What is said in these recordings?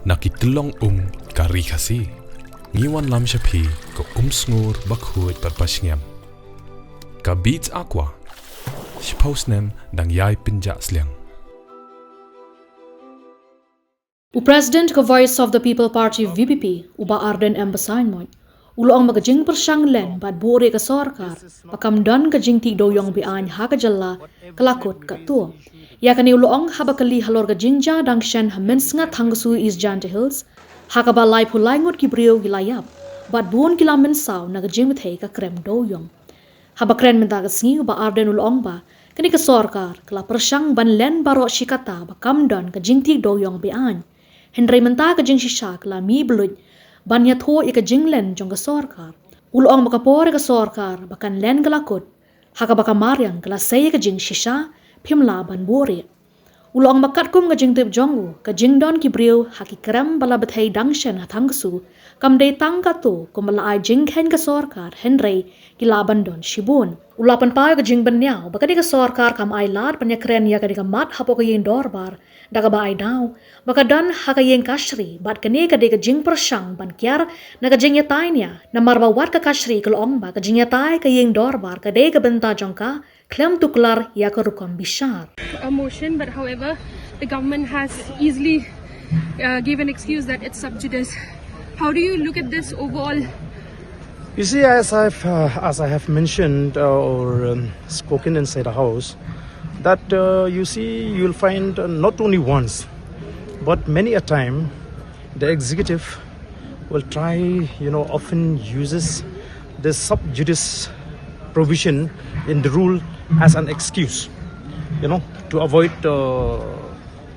Nakitlong ka Ri Khasi. Ngiwan lam shapi ko sngur bakhuit parpasngem. Ka beats aqua. Shpausnem dang yai pinja sliang. President ka Voice of the People Party VPP uba Ardent embassy uloang mga Jingpyrshang len bad bure ka Sorkar pakamdan ka Jingtih Dewiong bian ha ka jylla kalakot ka tu. Ya kani uloang habakali halor ka Jingja dang shen hamensnga thangsu Khasi Jaintia Hills ha ka balai pulaingot ki brio gilayap bad buon kila mensaw na ka Jingtih ka krem Dewiong. Habakren menta ka sngi uba Ardent uloang ba kani ka Sorkar kala Pershang ban len baro shikata bakamdan ka Jingtih Dewiong bian. Henry menta ka jing shisha kala mi bluj banya tho ika jinglen jong ka Sorkar. Uloang makapore ka Sorkar bakan len galakot haka baka maryang kala say ka jing shisha pimla ban bore. Uloang makatkum ka jing tip jongu ka jingdon ki brio haki kram bala bathay dangshen hatangsu kam day tangka to kumala ay jinghen ka Sorkar Henry kilaban don shibun. Ulapan payo ka jing banyaw baka di ka Sorkar kam ay lad panya kren ya ka di ka mat hapo ka yin dorbar daga ba ay daw baka dan haka yin kashri bat kani ka di ka Jingpyrshang ban kyar na ka jing yatay niya na marbawat ka kashri kalong ba ka jing yatay ka yin dorbar ka di ka benta jong ka klem tuklar ya ka rukam bishar. A motion, but however the government has easily given excuse that it's sub judice. How do you look at this overall? You see, as I have mentioned or spoken inside the house, that you'll find not only once, but many a time, the executive will try, often uses the sub judice provision in the rule as an excuse, to avoid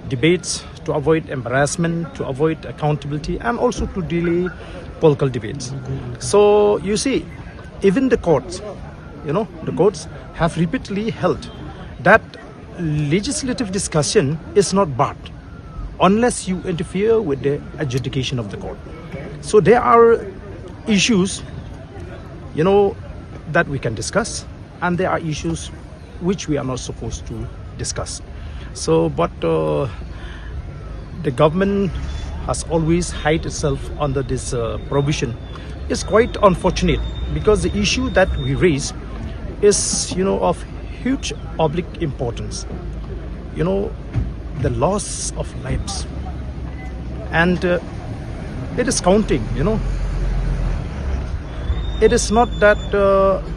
debates, to avoid embarrassment, to avoid accountability, and also to delay political debates. So you see, even the courts, the courts have repeatedly held that legislative discussion is not barred unless you interfere with the adjudication of the court. So there are issues, that we can discuss, and there are issues which we are not supposed to discuss. So, but the government has always hid itself under this provision. It's quite unfortunate because the issue that we raise is, of huge public importance. The loss of lives, and it is counting. It is not that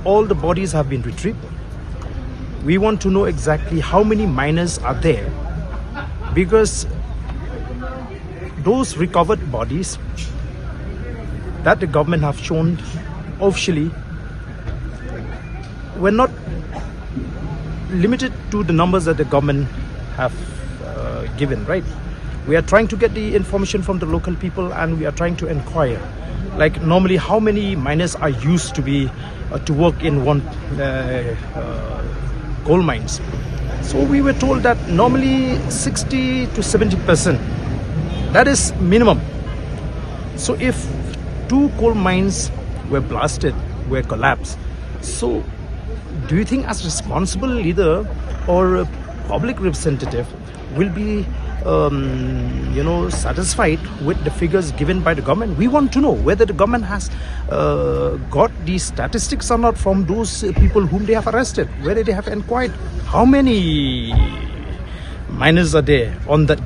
all the bodies have been retrieved. We want to know exactly how many miners are there, because those recovered bodies that the government have shown officially were not limited to the numbers that the government have given, right? We are trying to get the information from the local people, and we are trying to inquire, like normally how many miners are used to be to work in one coal mines. So we were told that normally 60 to 70%, that is minimum. So if 2 coal mines were blasted, were collapsed, so do you think as responsible leader or a public representative will be satisfied with the figures given by the government? We want to know whether the government has got these statistics or not from those people whom they have arrested, whether they have inquired how many miners are there on that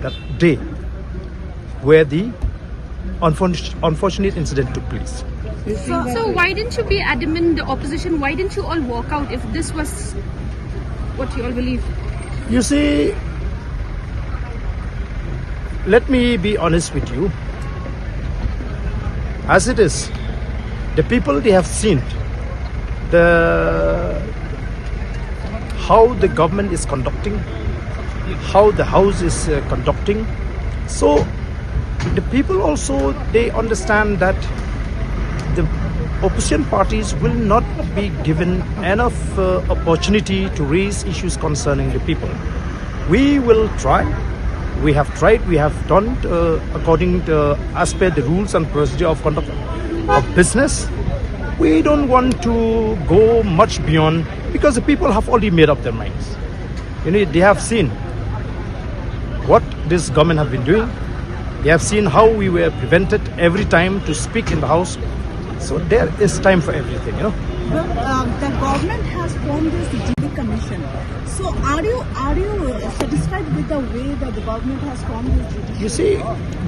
that day where the unfortunate incident took place. So why didn't you be adamant, the opposition, why didn't you all walk out if this was what you all believe? You see, let me be honest with you. As it is, the people, they have seen how the government is conducting, how the house is conducting. So the people also, they understand that the opposition parties will not be given enough opportunity to raise issues concerning the people. We will try. We have tried. We have done according to as per the rules and procedure of conduct of business. We don't want to go much beyond because the people have already made up their minds. They have seen what this government have been doing. They have seen how we were prevented every time to speak in the house. So there is time for everything, you know. Well, the government has formed this jylla commission. So are you satisfied with the way that the government has formed this jylla? You see,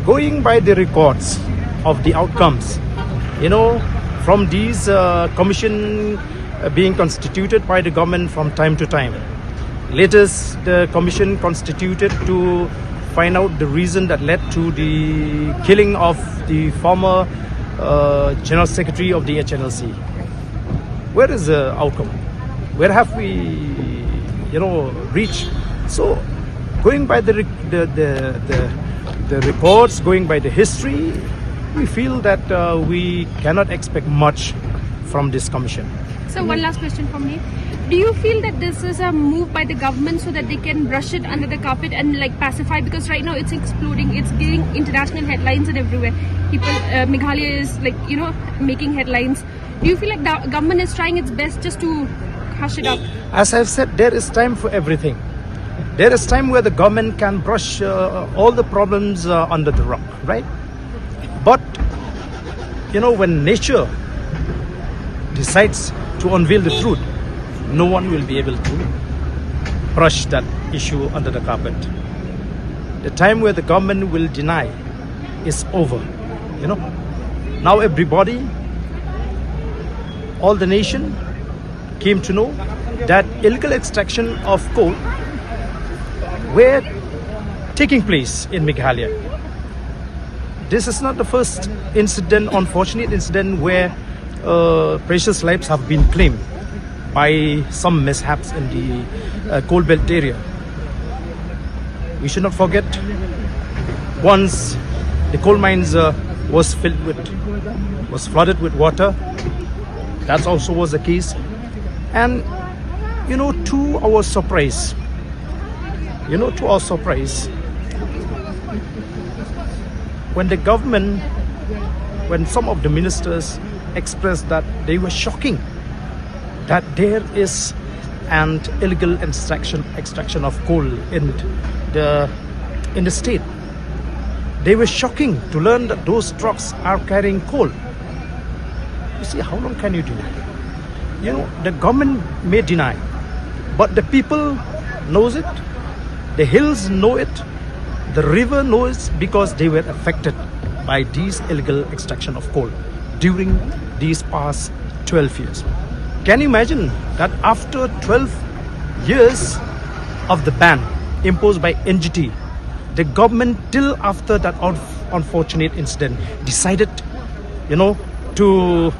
going by the records of the outcomes, you know, from these commission being constituted by the government from time to time. Latest, the commission constituted to find out the reason that led to the killing of the former General Secretary of the HNLC. Where is the outcome? Where have we, you know, reached? So, going by the reports, going by the history, we feel that we cannot expect much from this commission. So one last question from me. Do you feel that this is a move by the government so that they can brush it under the carpet and like pacify? Because right now it's exploding. It's getting international headlines and everywhere. People, Meghalaya is like, you know, making headlines. Do you feel like the government is trying its best just to hush it up? As I've said, there is time for everything. There is time where the government can brush all the problems under the rug, right? But, you know, when nature decides to unveil the truth, no one will be able to brush that issue under the carpet. The time where the government will deny is over, you know. Now everybody, all the nation came to know that illegal extraction of coal were taking place in Meghalaya. This is not the first incident, unfortunate incident, where precious lives have been claimed by some mishaps in the coal belt area. We should not forget, once the coal mines was flooded with water. That also was the case. And you know, to our surprise, when the government, when some of the ministers expressed that they were shocking that there is an illegal extraction of coal in the state. They were shocking to learn that those trucks are carrying coal. You see, how long can you do it? You know, the government may deny, but the people knows it, the hills know it, the river knows, because they were affected by these illegal extraction of coal during these past 12 years. Can you imagine that after 12 years of the ban imposed by NGT, the government, till after that unfortunate incident, decided, you know, to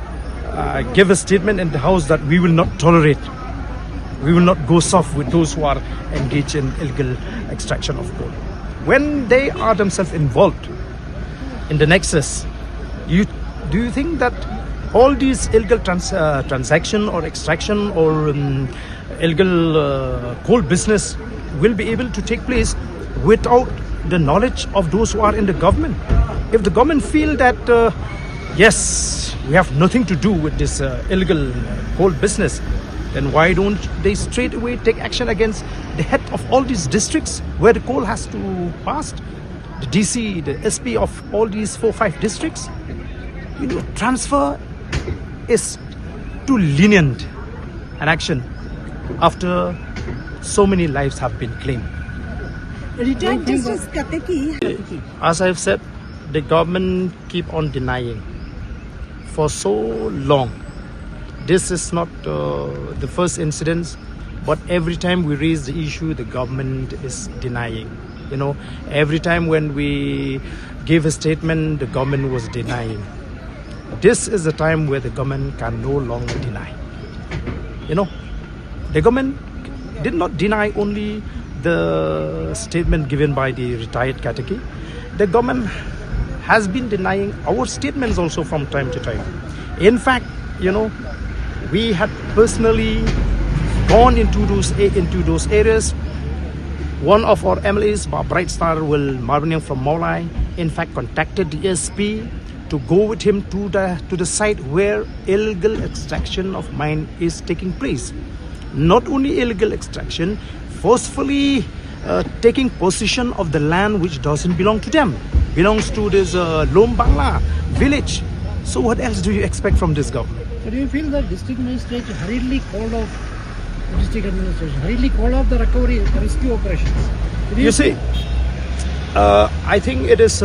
give a statement in the house that we will not tolerate, we will not go soft with those who are engaged in illegal extraction of coal. When they are themselves involved in the nexus, do you think that all these illegal transaction or extraction or illegal coal business will be able to take place without the knowledge of those who are in the government? If the government feel that yes, we have nothing to do with this illegal coal business, then why don't they straight away take action against the head of all these districts where the coal has to pass? The DC, the SP of all these 4-5 districts? You know, transfer is too lenient an action after so many lives have been claimed. Retired Justice Kateki. As I've said, the government keep on denying for so long. This is not the first incident, but every time we raise the issue, the government is denying. You know, every time when we give a statement, the government was denying. This is the time where the government can no longer deny. You know, the government did not deny only the statement given by the retired Kateki. The government has been denying our statements also from time to time. In fact, you know, we had personally gone into those areas. One of our MLAs, Bright Star Will Marvin from Maulai, in fact contacted the SP to go with him to the site where illegal extraction of mine is taking place. Not only illegal extraction, forcefully taking possession of the land which doesn't belong to them, belongs to this Lom Bangla village. So what else do you expect from this government? So do you feel that district magistrate hurriedly called off the district administration, hurriedly called off the recovery rescue operations? You see, I think it is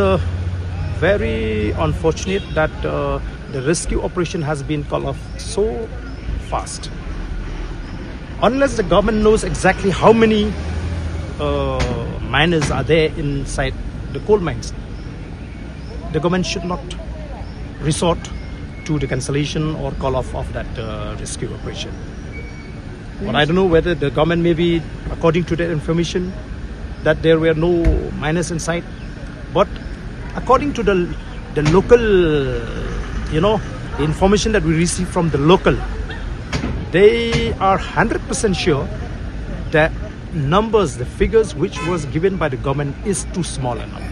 very unfortunate that the rescue operation has been called off so fast. Unless the government knows exactly how many miners are there inside the coal mines, the government should not resort to the cancellation or call off of that rescue operation. But I don't know whether the government, maybe according to that information, that there were no miners inside. But according to the local, the information that we received from the local, they are 100% sure that the figures which was given by the government is too small a number.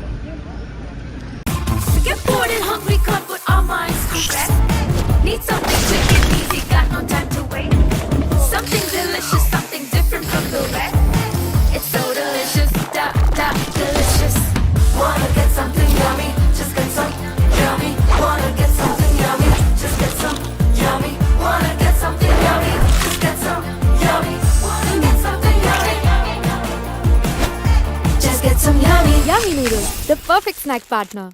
Get bored and hungry, can't put our minds to rest. Need something quick and easy, got no time to wait. Something delicious, something different from the rest. It's so delicious, delicious. Wanna get something yummy, just get some yummy. Wanna get something yummy, just get some yummy. Wanna get something yummy, just get some yummy. Wanna get something yummy, just get some yummy. Yummy noodles, the perfect snack partner.